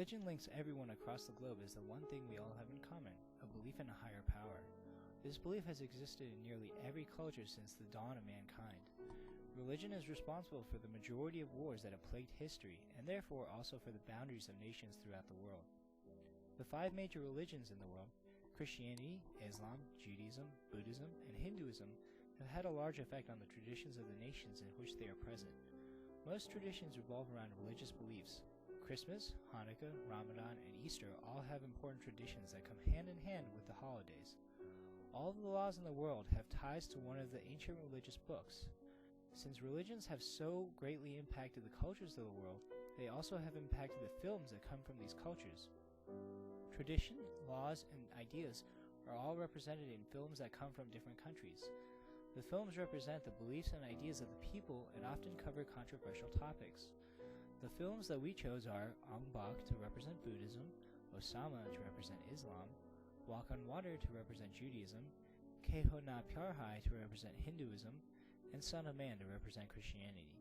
Religion links everyone across the globe as the one thing we all have in common, a belief in a higher power. This belief has existed in nearly every culture since the dawn of mankind. Religion is responsible for the majority of wars that have plagued history, and therefore also for the boundaries of nations throughout the world. The five major religions in the world, Christianity, Islam, Judaism, Buddhism, and Hinduism, have had a large effect on the traditions of the nations in which they are present. Most traditions revolve around religious beliefs. Christmas, Hanukkah, Ramadan, and Easter all have important traditions that come hand in hand with the holidays. All of the laws in the world have ties to one of the ancient religious books. Since religions have so greatly impacted the cultures of the world, they also have impacted the films that come from these cultures. Tradition, laws, and ideas are all represented in films that come from different countries. The films represent the beliefs and ideas of the people and often cover controversial topics. The films that we chose are Ong Bak to represent Buddhism, Osama to represent Islam, Walk on Water to represent Judaism, Keho Na Pyar Hai to represent Hinduism, and Son of Man to represent Christianity.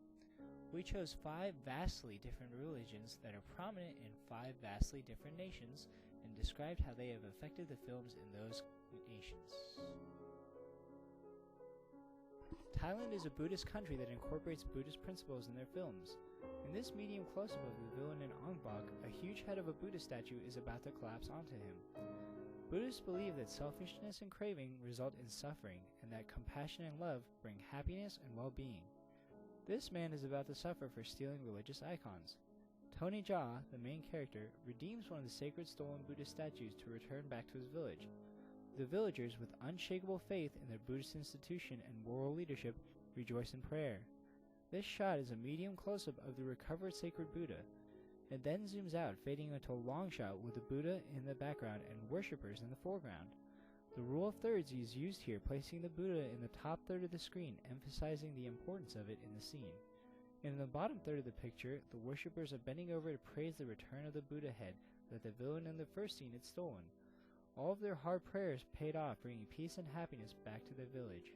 We chose 5 vastly different religions that are prominent in 5 vastly different nations and described how they have affected the films in those nations. Thailand is a Buddhist country that incorporates Buddhist principles in their films. In this medium close-up of the villain in Ong Bak, a huge head of a Buddha statue is about to collapse onto him. Buddhists believe that selfishness and craving result in suffering, and that compassion and love bring happiness and well-being. This man is about to suffer for stealing religious icons. Tony Jaa, the main character, redeems one of the sacred stolen Buddhist statues to return back to his village. The villagers, with unshakable faith in their Buddhist institution and moral leadership, rejoice in prayer. This shot is a medium close-up of the recovered sacred Buddha. It then zooms out, fading into a long shot with the Buddha in the background and worshippers in the foreground. The rule of thirds is used here, placing the Buddha in the top third of the screen, emphasizing the importance of it in the scene. In the bottom third of the picture, the worshippers are bending over to praise the return of the Buddha head that the villain in the first scene had stolen. All of their hard prayers paid off, bringing peace and happiness back to the village.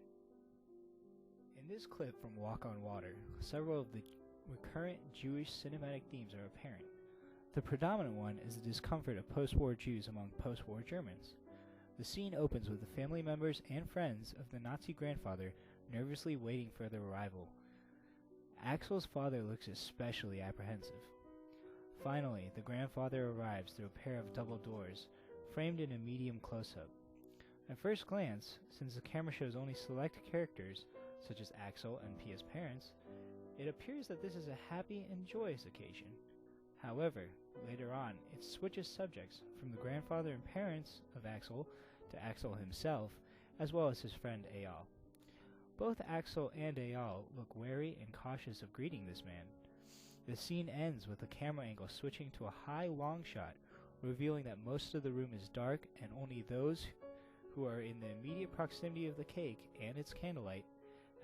In this clip from Walk on Water, several of the recurrent Jewish cinematic themes are apparent. The predominant one is the discomfort of post-war Jews among post-war Germans. The scene opens with the family members and friends of the Nazi grandfather nervously waiting for their arrival. Axel's father looks especially apprehensive. Finally, the grandfather arrives through a pair of double doors, framed in a medium close-up. At first glance, since the camera shows only select characters, such as Axel and Pia's parents, it appears that this is a happy and joyous occasion. However, later on, it switches subjects from the grandfather and parents of Axel to Axel himself, as well as his friend Eyal. Both Axel and Eyal look wary and cautious of greeting this man. The scene ends with the camera angle switching to a high long shot, revealing that most of the room is dark and only those who are in the immediate proximity of the cake and its candlelight,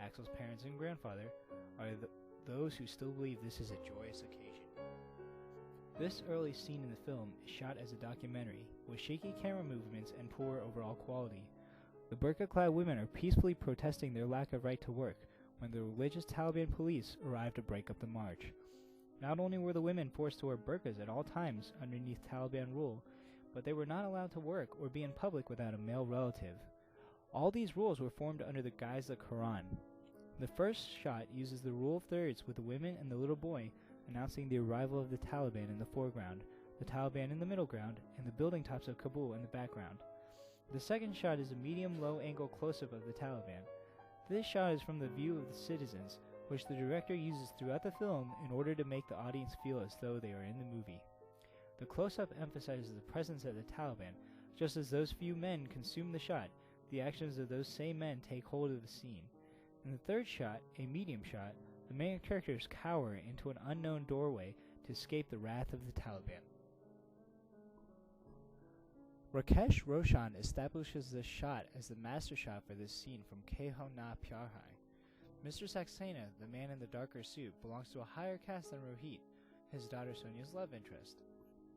Axel's parents and grandfather, are those who still believe this is a joyous occasion. This early scene in the film is shot as a documentary, with shaky camera movements and poor overall quality. The burqa-clad women are peacefully protesting their lack of right to work when the religious Taliban police arrive to break up the march. Not only were the women forced to wear burqas at all times underneath Taliban rule, but they were not allowed to work or be in public without a male relative. All these rules were formed under the guise of the Quran. The first shot uses the rule of thirds with the women and the little boy announcing the arrival of the Taliban in the foreground, the Taliban in the middle ground, and the building tops of Kabul in the background. The second shot is a medium-low angle close-up of the Taliban. This shot is from the view of the citizens, which the director uses throughout the film in order to make the audience feel as though they are in the movie. The close-up emphasizes the presence of the Taliban. Just as those few men consume the shot, the actions of those same men take hold of the scene. In the third shot, a medium shot, the main characters cower into an unknown doorway to escape the wrath of the Taliban. Rakesh Roshan establishes this shot as the master shot for this scene from Keho Na Pyar Hai. Mr. Saxena, the man in the darker suit, belongs to a higher caste than Rohit, his daughter Sonia's love interest.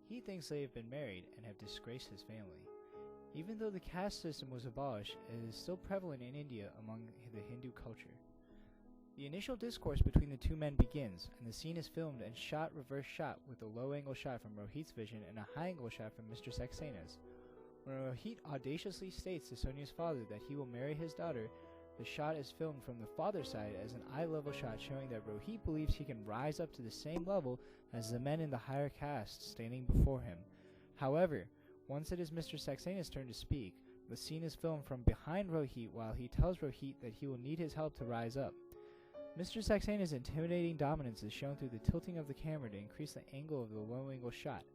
He thinks they have been married and have disgraced his family. Even though the caste system was abolished, it is still prevalent in India among the Hindu culture. The initial discourse between the two men begins, and the scene is filmed and shot reverse shot with a low-angle shot from Rohit's vision and a high-angle shot from Mr. Saxena's. When Rohit audaciously states to Sonia's father that he will marry his daughter, the shot is filmed from the father's side as an eye-level shot showing that Rohit believes he can rise up to the same level as the men in the higher caste standing before him. However, once it is Mr. Saxena's turn to speak, the scene is filmed from behind Rohit while he tells Rohit that he will need his help to rise up. Mr. Saxena's intimidating dominance is shown through the tilting of the camera to increase the angle of the low-angle shot.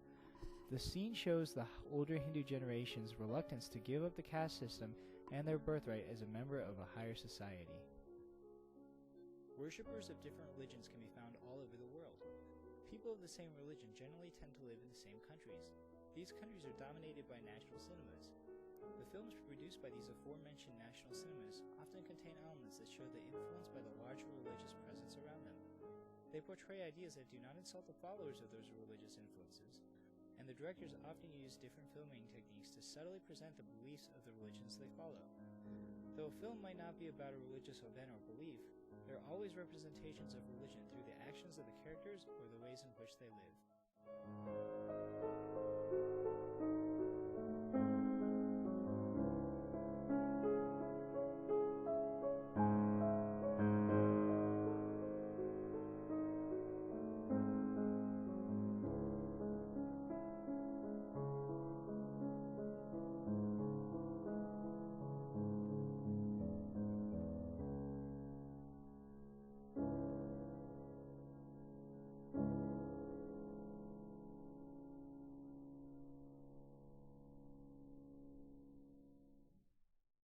The scene shows the older Hindu generation's reluctance to give up the caste system and their birthright as a member of a higher society. Worshippers of different religions can be found all over the world. People of the same religion generally tend to live in the same countries. These countries are dominated by national cinemas. The films produced by these aforementioned national cinemas often contain elements that show the influence by the larger religious presence around them. They portray ideas that do not insult the followers of those religious influences, and the directors often use different filming techniques to subtly present the beliefs of the religions they follow. Though a film might not be about a religious event or belief, there are always representations of religion through the actions of the characters or the ways in which they live.